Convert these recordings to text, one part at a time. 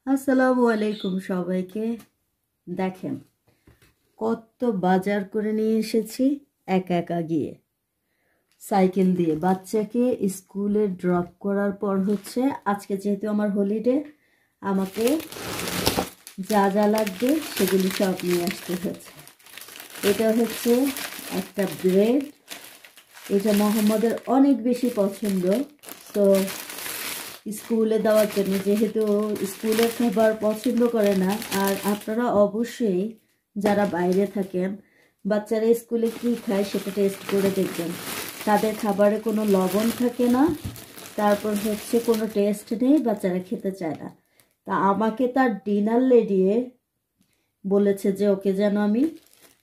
আসসালামু আলাইকুম সবাইকে। দেখেন কত বাজার করে নিয়ে এসেছি একা একা গিয়ে সাইকেল দিয়ে বাচ্চাকে স্কুলে ড্রপ করার পর আজকে যেহেতু আমার হলিডে, আমাকে যা যা লাগবে সেগুলি সব নিয়ে আসতে হয়েছে। এটা একটা ব্রেড, এটা মোহাম্মদের অনেক বেশি পছন্দ। তো স্কুলে দেওয়ার জন্য, যেহেতু স্কুলের খাবার পছন্দ করে না, আর আপনারা অবশ্যই যারা বাইরে থাকেন বাচ্চারা স্কুলে কী খায় সেটা টেস্ট করে দেখবেন। তাদের খাবারে কোনো লবণ থাকে না, তারপর কোনো টেস্ট নেই, বাচ্চারা খেতে চায় না। তা আমাকে তার ডিনার লেডিয়ে বলেছে যে ওকে যেন আমি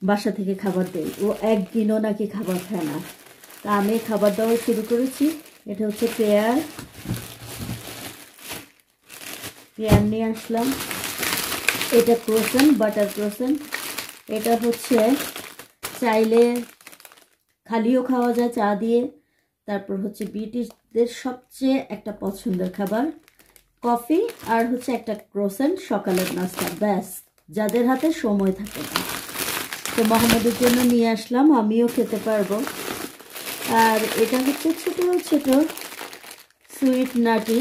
বাসা থেকে খাবার দিই। ও একদিনও নাকি খাবার খায় না। তা আমি খাবার দেওয়া শুরু করেছি। এটা পেয়ার নিয়ে আসলাম। এটা ক্রোসেন্ট, বাটার ক্রোসেন্ট। এটা চাইলে খালিও খাওয়া যায় চা দিয়ে। তারপর ব্রিটিশদের সবচেয়ে একটা পছন্দের খাবার কফি, আর একটা ক্রোসেন্ট সকালের নাস্তা। ব্যাস, যাদের হাতে সময় থাকে না। তো মোহাম্মদের জন্য নিয়ে আসলাম, আমিও খেতে পারবো। আর এটা ছোট ছোট সুইট নাটি,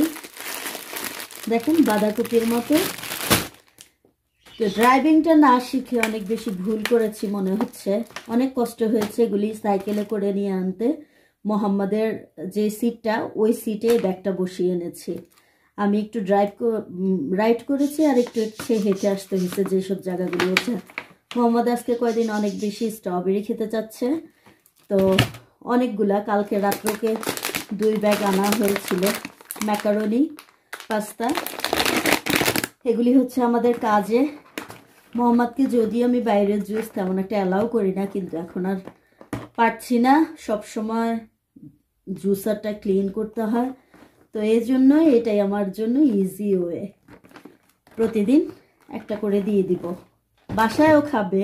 দেখেন বাঁধাকপির মতো। তো ড্রাইভিংটা না শিখে অনেক বেশি ভুল করেছি মনে হচ্ছে। অনেক কষ্ট হয়েছে এগুলি সাইকেলে করে নিয়ে আনতে। মোহাম্মদের যে সিটটা, ওই সিটে ব্যাগটা বসিয়ে এনেছি। আমি একটু রাইড করেছি, আর একটু হেঁটে আসতে হয়েছে যেসব জায়গাগুলি হচ্ছে। মোহাম্মদ আজকে কয়দিন অনেক বেশি স্ট্রবেরি খেতে চাচ্ছে। তো অনেকগুলা, কালকে রাত্রকে 2 ব্যাগ আনা হয়েছিল ম্যাকারনি, পাস্তা। এগুলি আমাদের কাজে। মোহাম্মদকে যদিও আমি বাইরের জুস তেমন একটা অ্যালাউ করি না, কিন্তু এখন আর পারছি না, সবসময় জুসারটা ক্লিন করতে হয়। তো এই জন্য এটাই আমার জন্য ইজি ওয়ে। প্রতিদিন একটা করে দিয়ে দিব, বাসায়ও খাবে।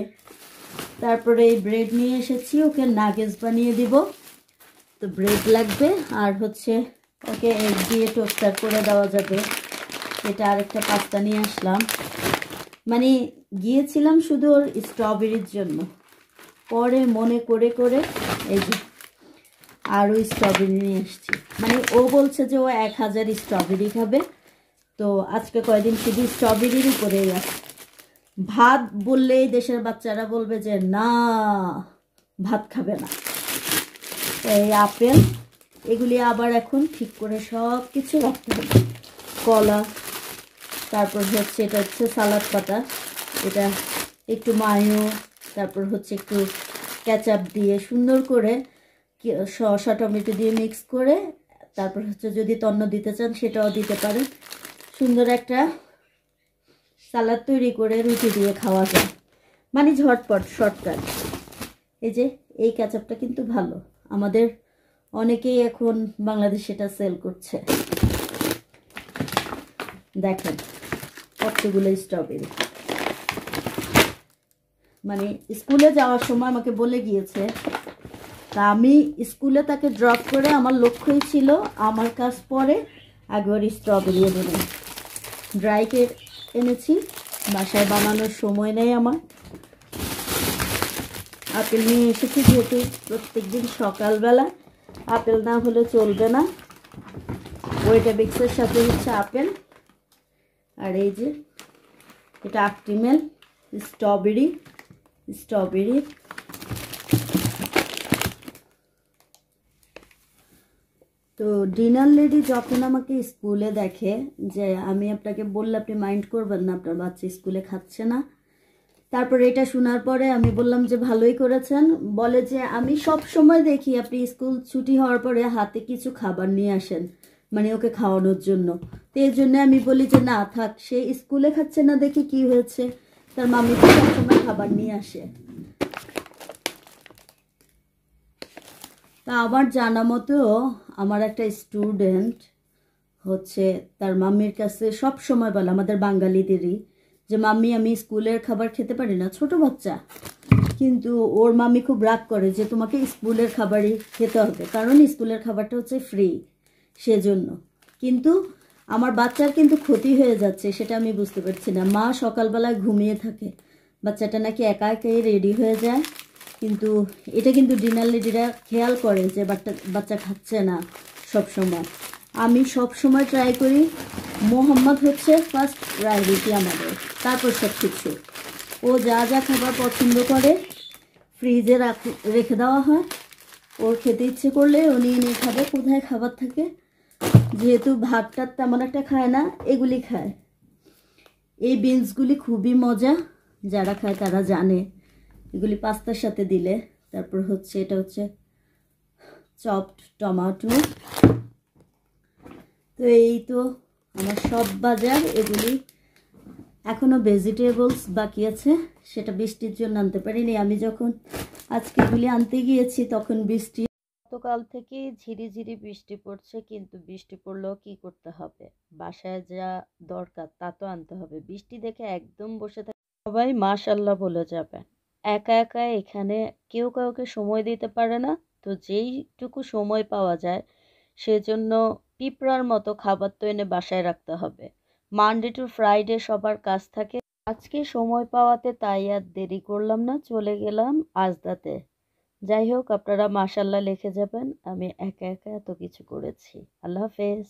তারপরে এই ব্রেড নিয়ে এসেছি, ওকে নাগেটস বানিয়ে দিব। তো ব্রেড লাগবে, আর ওকে এগ দিয়ে টোস্টার করে দেওয়া যাবে। এটা আরেকটা পাস্তা নিয়ে আসলাম। মানে গিয়েছিলাম শুধু ওর স্ট্রবেরির জন্য, পরে মনে করে করে এই যে আরও স্ট্রবেরি নিয়ে এসছি। মানে ও বলছে যে ও 1000 স্ট্রবেরি খাবে। তো আজকে কয়দিন শুধু স্ট্রবেরির উপরেই আছে। ভাত বললেই দেশের বাচ্চারা বলবে যে না, ভাত খাবে না। এই আপেল, এগুলি আবার এখন ঠিক করে সব কিছু রাখতে হবে। কলা, তারপর এটা সালাদ পাতা, এটা একটু মায়ো, তারপর একটু কেচাপ দিয়ে সুন্দর করে শসা টমেটো দিয়ে মিক্স করে, তারপর যদি তন্ন দিতে চান সেটাও দিতে পারেন। সুন্দর একটা সালাদ তৈরি করে রুটি দিয়ে খাওয়া যায়, মানে ঝটপট শর্টকাট। এই যে এই কেচাপটা কিন্তু ভালো, আমাদের অনেকেই এখন বাংলাদেশে এটা সেল করছে। দেখেন কতগুলো স্ট্রবেরি। মানে স্কুলে যাওয়ার সময় আমাকে বলে গিয়েছে, তা আমি স্কুলে তাকে ড্রপ করে আমার লক্ষ্যই ছিল আমার কাজ পরে একবার স্ট্রবেরি এনে। ড্রাই কেক এনেছি, বাসায় বানানোর সময় নেই আমার। আপেল নিয়ে এসেছি, যেহেতু প্রত্যেকদিন সকালবেলা আপেল না হলে চলবে না। ওয়েটাবিক্সের সাথে আপেল, আর এই যে এটা আক্টিমেল স্ট্রবেরি। তো ডিনার লেডি যখন আমাকে স্কুলে দেখে, যে আমি আপনাকে বললে আপনি মাইন্ড করবেন না, আপনার বাচ্চা স্কুলে খাচ্ছে না। তারপর এটা শোনার পরে আমি বললাম যে ভালোই করেছেন। বলে যে আমি সব সময় দেখি আপনি স্কুল ছুটি হওয়ার পরে হাতে কিছু খাবার নিয়ে আসেন, মানে ওকে খাওয়ানোর জন্য। তো এই জন্য আমি বলি যে না থাক, সে স্কুলে খাচ্ছে না দেখি কি হয়েছে, তার মামি তো সবসময় খাবার নিয়ে আসে। তা আমার জানা মতো আমার একটা স্টুডেন্ট তার মাম্মির কাছে সব সময় বলে, আমাদের বাঙালিদেরই, যে মাম্মি আমি স্কুলের খাবার খেতে পারি না। ছোট বাচ্চা, কিন্তু ওর মাম্মি খুব রাগ করে যে তোমাকে স্কুলের খাবারই খেতে হবে, কারণ স্কুলের খাবারটা ফ্রি, সেজন্য। কিন্তু আমার বাচ্চার কিন্তু ক্ষতি হয়ে যাচ্ছে, সেটা আমি বুঝতে পারছি না। মা সকালবেলায় ঘুমিয়ে থাকে, বাচ্চাটা নাকি একা একাই রেডি হয়ে যায়, কিন্তু এটা কিন্তু ডিনার লেডিরা খেয়াল করে যে বাচ্চা খাচ্ছে না সব সময়। আমি সব সময় ট্রাই করি, মোহাম্মদ হচ্ছে ফার্স্ট প্রায়োরিটি আমাদের, তারপর সব কিছু। ও যা যা খাবার পছন্দ করে ফ্রিজে রেখে দেওয়া হয়, ওর খেতে ইচ্ছে করলে ও নিয়ে নিয়ে খাবে। কোথায় খাবার থাকে, যেহেতু ভাতটা তেমন একটা খায় না, এগুলি খায়। এই বিনসগুলি খুবই মজা, যারা খায় তারা জানে। এগুলি পাস্তার সাথে দিলে। তারপর হচ্ছে এটা হচ্ছে চপড টমেটো। তো এই তো আমার সব বাজার। এগুলি এখনও ভেজিটেবলস বাকি আছে, সেটা বৃষ্টির জন্য আনতে পারিনি। আমি যখন আজকে এগুলি আনতে গিয়েছি তখন বৃষ্টি, গতকাল থেকে ঝিরিঝিরি বৃষ্টি পড়ছে, কিন্তু বৃষ্টি পড়লেও কি করতে হবে, বাসায় যা দরকার তা তো আনতে হবে। বৃষ্টি দেখে একদম বসে থাকে, সবাই মাশাল্লাহ বলে যাবে। একা একা এখানে কেউ কাউকে সময় দিতে পারে না, তো যেইটুকু সময় পাওয়া যায় সেজন্য পিঁপড়ার মতো খাবার তো এনে বাসায় রাখতে হবে। মানডে টু ফ্রাইডে সবার কাজ থাকে, আজকে সময় পাওয়াতে তাই আর দেরি করলাম না, চলে গেলাম আজদাতে। যাই হোক, আপনারা মাশাল্লাহ লিখে যাবেন, আমি একা একা এত কিছু করেছি। আল্লাহ হাফেজ।